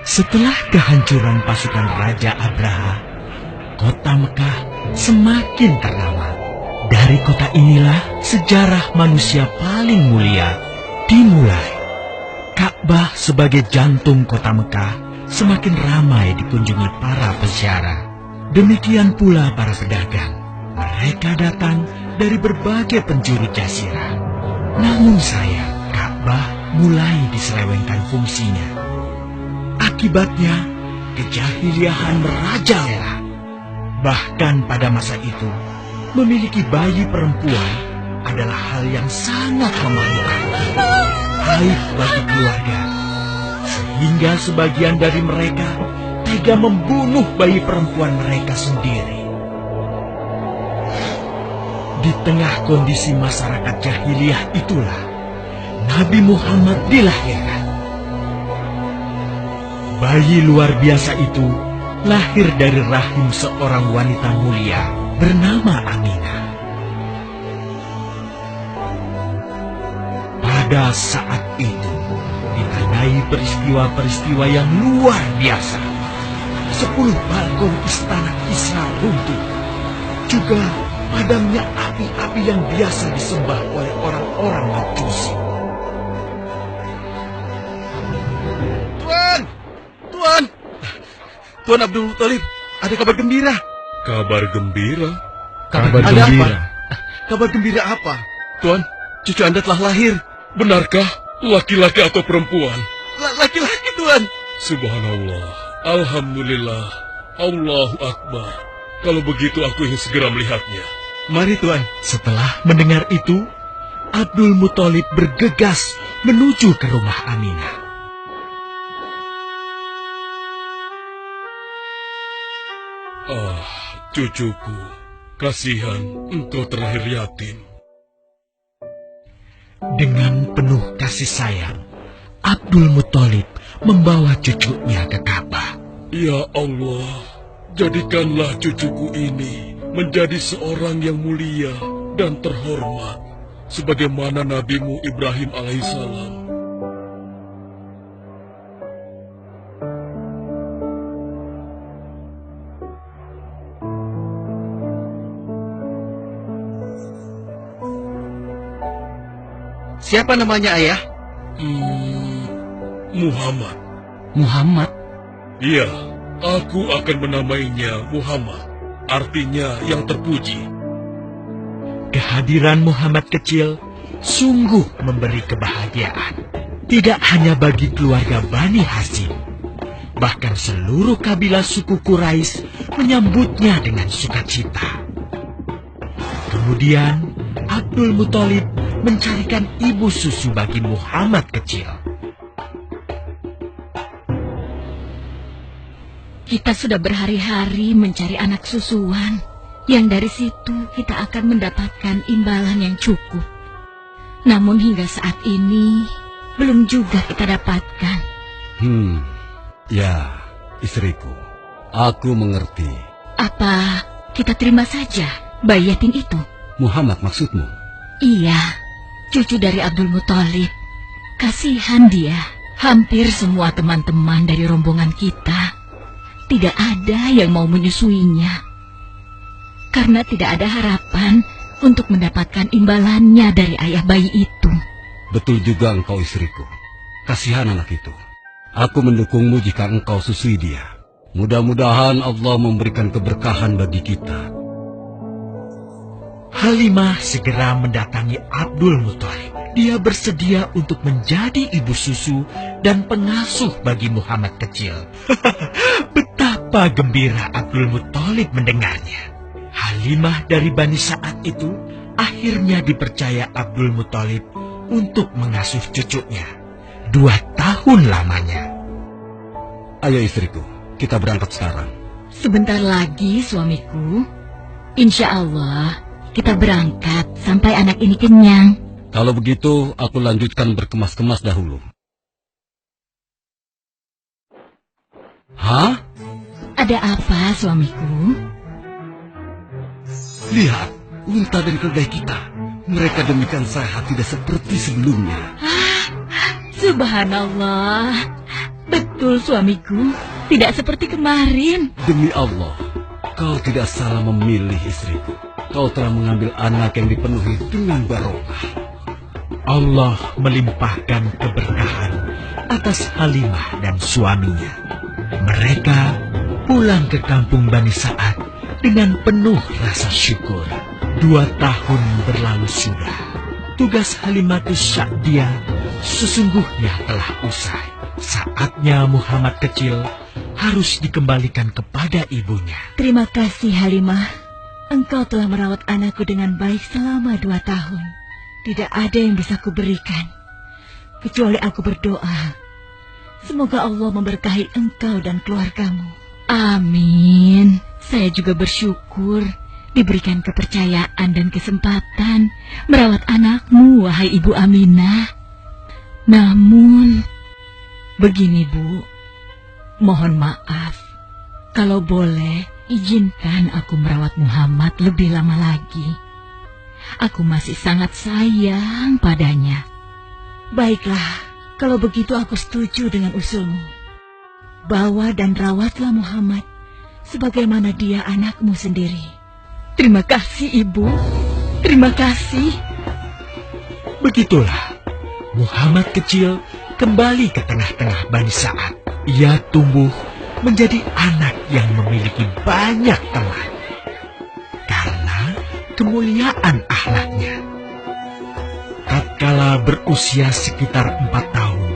Setelah kehancuran pasukan Raja Abraha, kota Mekah semakin ternama. Dari kota inilah sejarah manusia paling mulia dimulai. Ka'bah sebagai jantung kota Mekah semakin ramai dikunjungi para peziarah. Demikian pula para pedagang. Mereka datang dari berbagai penjuru jazirah. Namun sayang, Ka'bah mulai diselewengkan fungsinya. Akibatnya, kejahiliahan merajalela. Bahkan pada masa itu, memiliki bayi perempuan adalah hal yang sangat memalukan. Aib bagi keluarga. Sehingga sebagian dari mereka tega membunuh bayi perempuan mereka sendiri. Di tengah kondisi masyarakat jahiliyah itulah Nabi Muhammad dilahirkan. Bayi luar biasa itu lahir dari rahim seorang wanita mulia bernama Aminah. Pada saat itu ditandai peristiwa-peristiwa yang luar biasa. 10 balkon istana Kisra runtuh. Juga padamnya api-api yang biasa disembah oleh orang-orang Majusi. Tuan Abdul Muthalib, ada kabar gembira. Kabar gembira? Kabar gembira? Apa? Kabar gembira apa? Tuan, cucu Anda telah lahir. Benarkah? Laki-laki atau perempuan? Laki-laki, Tuan. Subhanallah, Alhamdulillah, Allahu Akbar. Kalau begitu aku ingin segera melihatnya. Mari, Tuan. Setelah mendengar itu, Abdul Muthalib bergegas menuju ke rumah Aminah. Ah, cucuku, kasihan engkau terlahir yatim. Dengan penuh kasih sayang, Abdul Muthalib membawa cucunya ke Ka'bah. Ya Allah, jadikanlah cucuku ini menjadi seorang yang mulia dan terhormat, sebagaimana Nabimu Ibrahim alaihissalam. Siapa namanya, Ayah? Muhammad. Muhammad? Iya, aku akan menamainya Muhammad. Artinya yang terpuji. Kehadiran Muhammad kecil sungguh memberi kebahagiaan. Tidak hanya bagi keluarga Bani Hashim, bahkan seluruh kabilah suku Quraisy menyambutnya dengan sukacita. Kemudian Abdul Muthalib mencarikan ibu susu bagi Muhammad kecil. Kita sudah berhari-hari mencari anak susuan, yang dari situ kita akan mendapatkan imbalan yang cukup. Namun hingga saat ini, belum juga kita dapatkan. Ya, istriku, aku mengerti. Apa kita terima saja bayi yatim itu? Muhammad maksudmu? Iya, cucu dari Abdul Muthalib. Kasihan dia. Hampir semua teman-teman dari rombongan kita tidak ada yang mau menyusuinya. Karena tidak ada harapan untuk mendapatkan imbalannya dari ayah bayi itu. Betul juga engkau, istriku. Kasihan anak itu. Aku mendukungmu jika engkau susui dia. Mudah-mudahan Allah memberikan keberkahan bagi kita. Halimah segera mendatangi Abdul Muthalib. Dia bersedia untuk menjadi ibu susu dan pengasuh bagi Muhammad kecil. Betapa gembira Abdul Muthalib mendengarnya. Halimah dari Bani Sa'ad itu akhirnya dipercaya Abdul Muthalib untuk mengasuh cucunya 2 tahun lamanya. Ayo istriku, kita berangkat sekarang. Sebentar lagi suamiku. Insya Allah kita berangkat sampai anak ini kenyang. Kalau begitu, aku lanjutkan berkemas-kemas dahulu. Hah? Ada apa, suamiku? Lihat, unta dari keledai kita. Mereka demikian sehat, tidak seperti sebelumnya. Subhanallah. Betul betul suamiku. Tidak seperti kemarin. Demi Allah, kau tidak salah memilih istriku. Kau telah mengambil anak yang dipenuhi dengan barokah. Allah melimpahkan keberkahan atas Halimah dan suaminya. Mereka pulang ke kampung Bani Sa'ad dengan penuh rasa syukur. 2 tahun berlalu sudah. Tugas Halimatus Sya'diyah sesungguhnya telah usai. Saatnya Muhammad kecil harus dikembalikan kepada ibunya. Terima kasih Halimah. Engkau telah merawat anakku dengan baik selama 2 tahun. Tidak ada yang bisa kuberikan, kecuali aku berdoa. Semoga Allah memberkahi engkau dan keluargamu. Amin. Saya juga bersyukur diberikan kepercayaan dan kesempatan merawat anakmu, wahai Ibu Aminah. Namun, begini Bu, mohon maaf. Kalau boleh, izinkan aku merawat Muhammad lebih lama lagi. Aku masih sangat sayang padanya. Baiklah, kalau begitu aku setuju dengan usulmu. Bawa dan rawatlah Muhammad sebagaimana dia anakmu sendiri. Terima kasih, Ibu. Terima kasih. Begitulah, Muhammad kecil kembali ke tengah-tengah Bani Sa'ad. Ia tumbuh menjadi anak yang memiliki banyak teman karena kemuliaan akhlaknya. Tatkala berusia sekitar 4 tahun,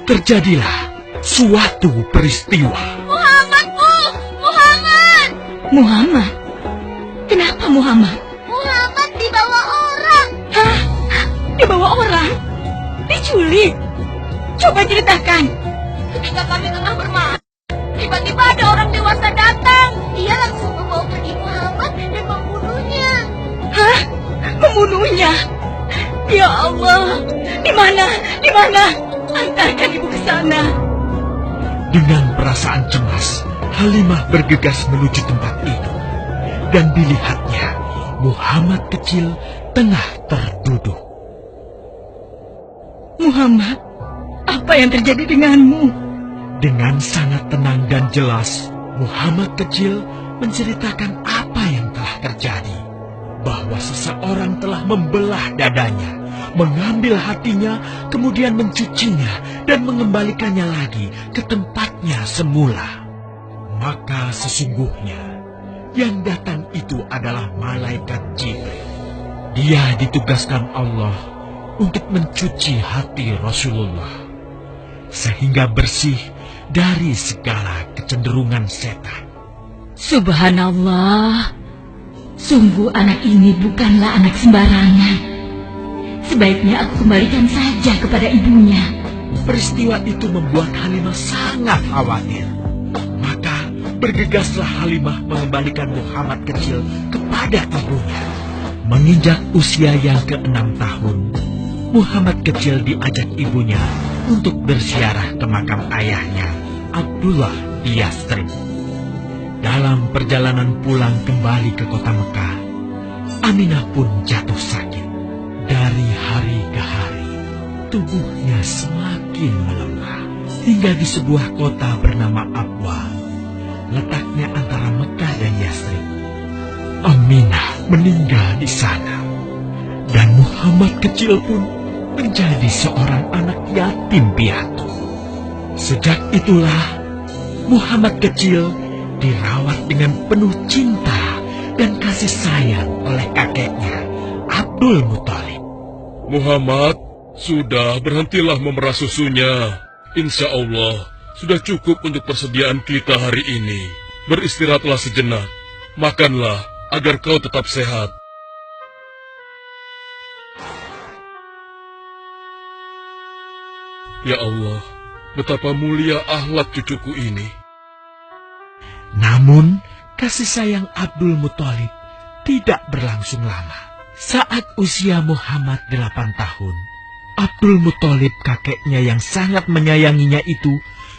terjadilah suatu peristiwa. Muhammad, Bu! Muhammad! Muhammad? Kenapa Muhammad? Muhammad dibawa orang. Hah? Dibawa orang? Diculik? Coba ceritakan. Ketika kami tengah bermain, tiba-tiba ada orang dewasa datang. Dia langsung membawa pergi Muhammad dan membunuhnya. Hah? Membunuhnya? Ya Allah, di mana? Di mana? Antarkan ibu ke sana. Dengan perasaan cemas, Halimah bergegas menuju tempat itu. Dan dilihatnya, Muhammad kecil tengah terduduk. Muhammad, apa yang terjadi denganmu? Dengan sangat tenang dan jelas, Muhammad kecil menceritakan apa yang telah terjadi. Bahwa seseorang telah membelah dadanya, mengambil hatinya, kemudian mencucinya dan mengembalikannya lagi ke tempatnya semula. Maka sesungguhnya yang datang itu adalah malaikat Jibril. Dia ditugaskan Allah untuk mencuci hati Rasulullah sehingga bersih dari segala kecenderungan setan. Subhanallah, sungguh anak ini bukanlah anak sembarangan. Sebaiknya aku kembalikan saja kepada ibunya. Peristiwa itu membuat Halimah sangat khawatir. Maka bergegaslah Halimah mengembalikan Muhammad kecil kepada ibunya. Menginjak usia yang ke-6 tahun, Muhammad kecil diajak ibunya untuk berziarah ke makam ayahnya, Abdullah di Yathrib. Dalam perjalanan pulang kembali ke kota Mekah, Aminah pun jatuh sakit. Dari hari ke hari, tubuhnya semakin melemah. Hingga di sebuah kota bernama Abwa, letaknya antara Mekah dan Yathrib, Aminah meninggal di sana. Dan Muhammad kecil pun menjadi seorang anak yatim piatu. Sejak itulah, Muhammad kecil dirawat dengan penuh cinta dan kasih sayang oleh kakeknya, Abdul Muthalib. Muhammad, sudah berhentilah memerah susunya. Insya Allah, sudah cukup untuk persediaan kita hari ini. Beristirahatlah sejenak. Makanlah agar kau tetap sehat. Ya Allah, betapa mulia akhlak cucuku ini. Namun, kasih sayang Abdul Muthalib tidak berlangsung lama. Saat usia Muhammad 8 tahun, Abdul Muthalib kakeknya yang sangat menyayanginya itu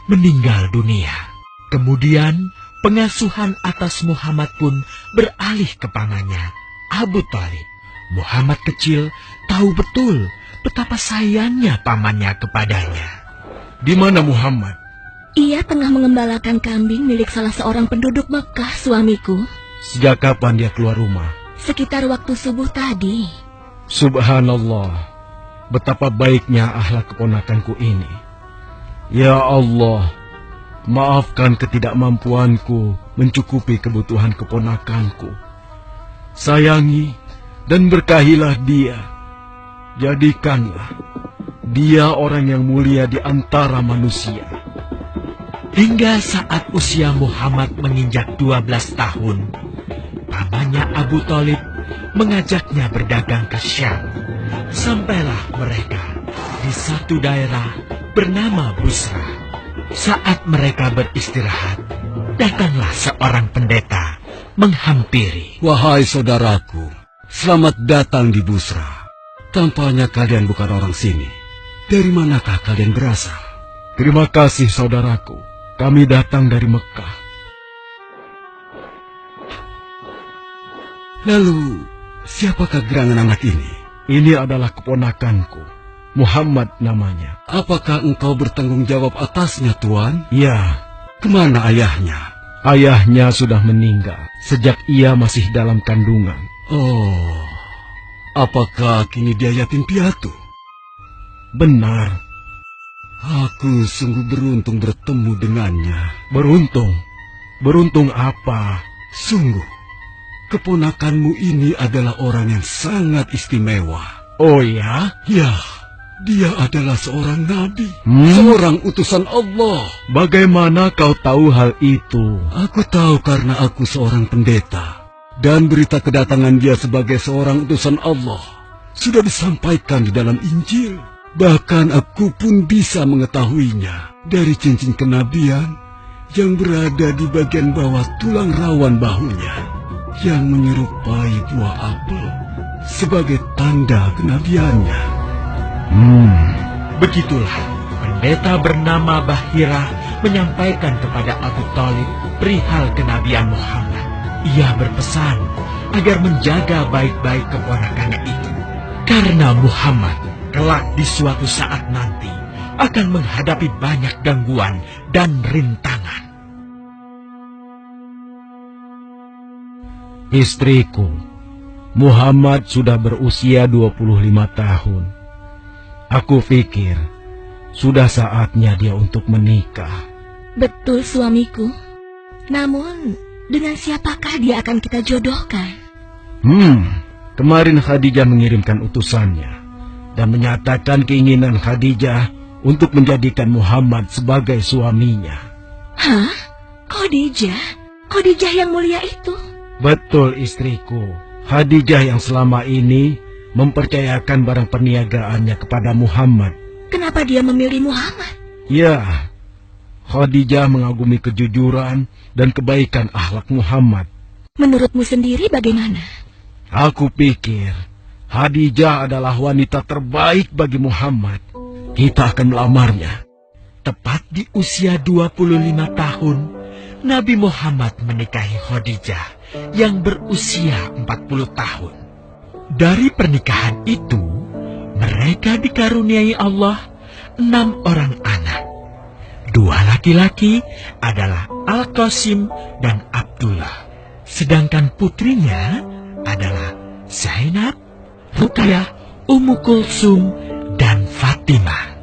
meninggal dunia. Kemudian, pengasuhan atas Muhammad pun beralih ke pamannya, Abu Thalib. Muhammad kecil tahu betul betapa sayangnya pamannya kepadanya. Di mana Muhammad? Ia tengah mengembalakan kambing milik salah seorang penduduk Mekah, suamiku. Sejak kapan dia keluar rumah? Sekitar waktu subuh tadi. Subhanallah, betapa baiknya akhlak keponakanku ini. Ya Allah, maafkan ketidakmampuanku mencukupi kebutuhan keponakanku. Sayangi dan berkahilah dia. Jadikanlah dia orang yang mulia di antara manusia. Hingga saat usia Muhammad menginjak 12 tahun, pamannya Abu Thalib mengajaknya berdagang ke Syam. Sampailah mereka di satu daerah bernama Busra. Saat mereka beristirahat, datanglah seorang pendeta menghampiri. Wahai saudaraku, selamat datang di Busra. Tampaknya kalian bukan orang sini. Dari manakah kalian berasal? Terima kasih saudaraku. Kami datang dari Mekah. Lalu, siapakah gerangan anak ini? Ini adalah keponakanku. Muhammad namanya. Apakah engkau bertanggung jawab atasnya, Tuan? Ya, Kemana ayahnya? ayahnya sudah meninggal sejak ia masih dalam kandungan. Oh, apakah kini dia yatim piatu? Benar, Aku sungguh beruntung bertemu dengannya. beruntung. Beruntung apa? Sungguh, keponakanmu ini adalah orang yang sangat istimewa. Oh ya? Ya, dia adalah seorang nabi, Hmm? seorang utusan Allah. Bagaimana kau tahu hal itu? Aku tahu karena aku seorang pendeta, dan berita kedatangan dia sebagai seorang utusan Allah sudah disampaikan di dalam Injil. Bahkan aku pun bisa mengetahuinya dari cincin kenabian yang berada di bagian bawah tulang rawan bahunya, yang menyerupai buah apel sebagai tanda kenabiannya. Begitulah pendeta bernama Bahira menyampaikan kepada Abu Thalib perihal kenabian Muhammad. Ia berpesan agar menjaga baik-baik keponakannya itu, karena Muhammad kelak di suatu saat nanti akan menghadapi banyak gangguan dan rintangan. Istriku, Muhammad sudah berusia 25 tahun. Aku pikir sudah saatnya dia untuk menikah. Betul, suamiku. Namun, dengan siapakah dia akan kita jodohkan? Kemarin Khadijah mengirimkan utusannya dan menyatakan keinginan Khadijah untuk menjadikan Muhammad sebagai suaminya. Hah? Khadijah? Khadijah yang mulia itu? Betul, istriku. Khadijah yang selama ini mempercayakan barang perniagaannya kepada Muhammad. Kenapa dia memilih Muhammad? Ya, Khadijah mengagumi kejujuran dan kebaikan akhlak Muhammad. Menurutmu sendiri bagaimana? Aku pikir Khadijah adalah wanita terbaik bagi Muhammad. Kita akan melamarnya. Tepat di usia 25 tahun, Nabi Muhammad menikahi Khadijah yang berusia 40 tahun. Dari pernikahan itu, mereka dikaruniai Allah 6 orang anak. 2 laki-laki adalah Al-Qasim dan Abdullah. Sedangkan putrinya adalah Zainab, Ruqayyah, Ummu Kulsum, dan Fatimah.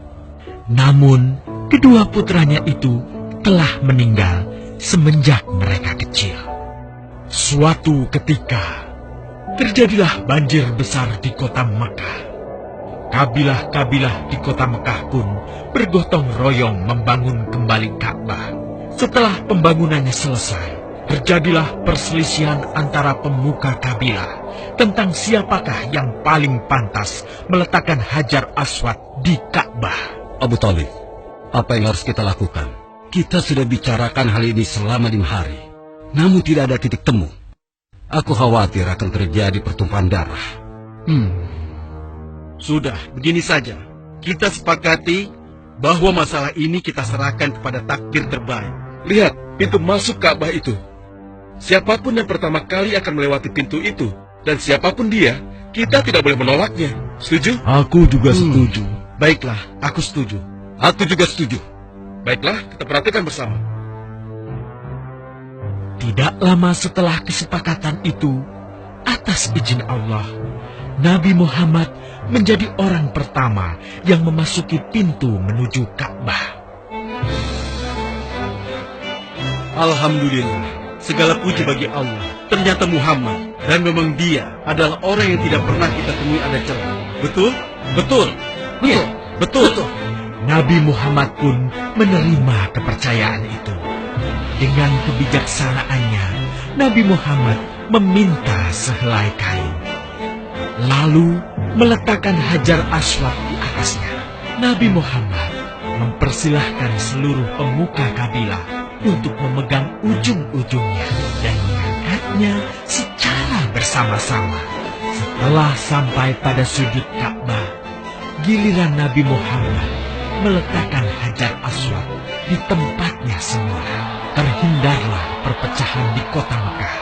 Namun, kedua putranya itu telah meninggal semenjak mereka kecil. Suatu ketika, terjadilah banjir besar di kota Mekah. Kabilah-kabilah di kota Mekah pun bergotong royong membangun kembali Ka'bah. Setelah pembangunannya selesai, terjadilah perselisihan antara pemuka kabilah tentang siapakah yang paling pantas meletakkan Hajar Aswad di Ka'bah. Abu Thalib, apa yang harus kita lakukan? Kita sudah bicarakan hal ini selama 5 hari, namun tidak ada titik temu. Aku khawatir akan terjadi pertumpahan darah. Sudah, begini saja. Kita sepakati bahwa masalah ini kita serahkan kepada takdir terbaik. Lihat, pintu masuk Ka'bah itu. Siapapun yang pertama kali akan melewati pintu itu, dan siapapun dia, kita tidak boleh menolaknya. Setuju? Aku juga setuju. Baiklah, aku setuju. Aku juga setuju. Baiklah, kita perhatikan bersama. Tidak lama setelah kesepakatan itu, atas izin Allah, Nabi Muhammad menjadi orang pertama yang memasuki pintu menuju Ka'bah. Alhamdulillah, segala puji bagi Allah. Ternyata Muhammad, dan memang dia adalah orang yang tidak pernah kita temui ada celah. Betul? Betul. Iya, Betul. Nabi Muhammad pun menerima kepercayaan itu. Dengan kebijaksanaannya, Nabi Muhammad meminta sehelai kain, lalu meletakkan Hajar Aswad di atasnya. Nabi Muhammad mempersilahkan seluruh pemuka kabilah untuk memegang ujung-ujungnya dan mengangkatnya secara bersama-sama. Setelah sampai pada sudut Ka'bah, giliran Nabi Muhammad meletakkan Hajar Aswad di tempatnya semula. Terhindarlah perpecahan di kota Mekah.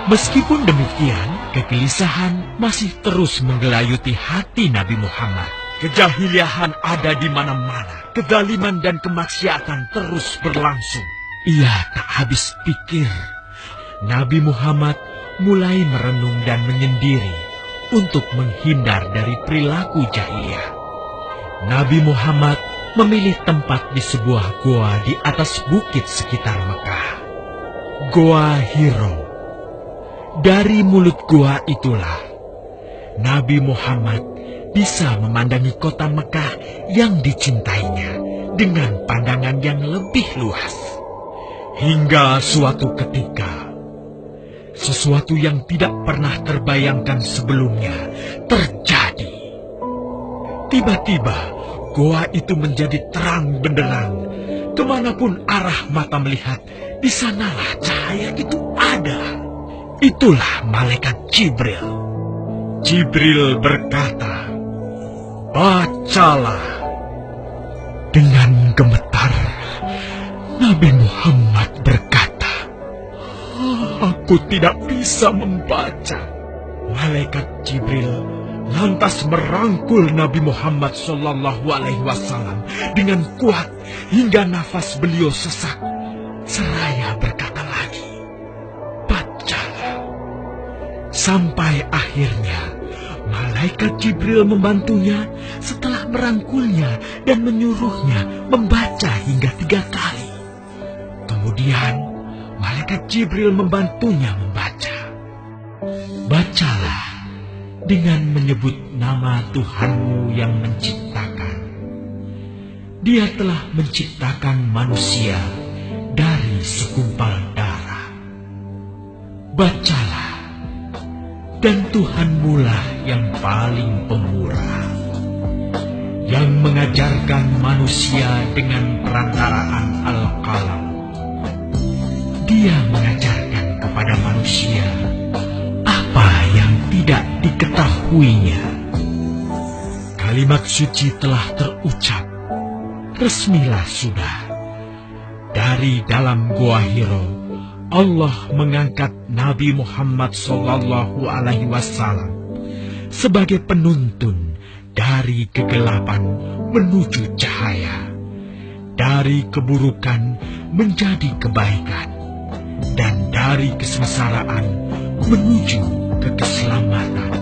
Meskipun demikian, kegelisahan masih terus menggelayuti hati Nabi Muhammad. Kejahiliahan ada di mana-mana. Kezaliman dan kemaksiatan terus berlangsung. Ia tak habis pikir. Nabi Muhammad mulai merenung dan menyendiri untuk menghindar dari perilaku jahiliyah. Nabi Muhammad memilih tempat di sebuah goa di atas bukit sekitar Mekah. Goa Hiro. Dari mulut goa itulah Nabi Muhammad bisa memandangi kota Mekah yang dicintainya dengan pandangan yang lebih luas. Hingga suatu ketika, sesuatu yang tidak pernah terbayangkan sebelumnya terjadi. Tiba-tiba, goa itu menjadi terang benderang. Kemanapun arah mata melihat, di sanalah cahaya itu ada. Itulah malaikat Jibril. Jibril berkata, "Bacalah." Dengan gemetar, Nabi Muhammad berkata, "Aku tidak bisa membaca." Malaikat Jibril lantas merangkul Nabi Muhammad SAW dengan kuat hingga nafas beliau sesak. Seraya berkata lagi, "Bacalah." Sampai akhirnya malaikat Jibril membantunya setelah merangkulnya dan menyuruhnya membaca hingga 3 kali. Kemudian malaikat Jibril membantunya membaca. "Bacalah dengan menyebut nama Tuhanmu yang menciptakan. Dia telah menciptakan manusia dari segumpal darah. Bacalah, dan Tuhanmulah yang paling pemurah, yang mengajarkan manusia dengan perantaraan Al-Qalam. Dia mengajarkan kepada manusia apa yang tidak diketahuinya." Kalimat suci telah terucap. Resmilah sudah. Dari dalam Goa Hiro, Allah mengangkat Nabi Muhammad SAW sebagai penuntun dari kegelapan menuju cahaya, dari keburukan menjadi kebaikan, dan dari kesengsaraan menuju ke keselamatan.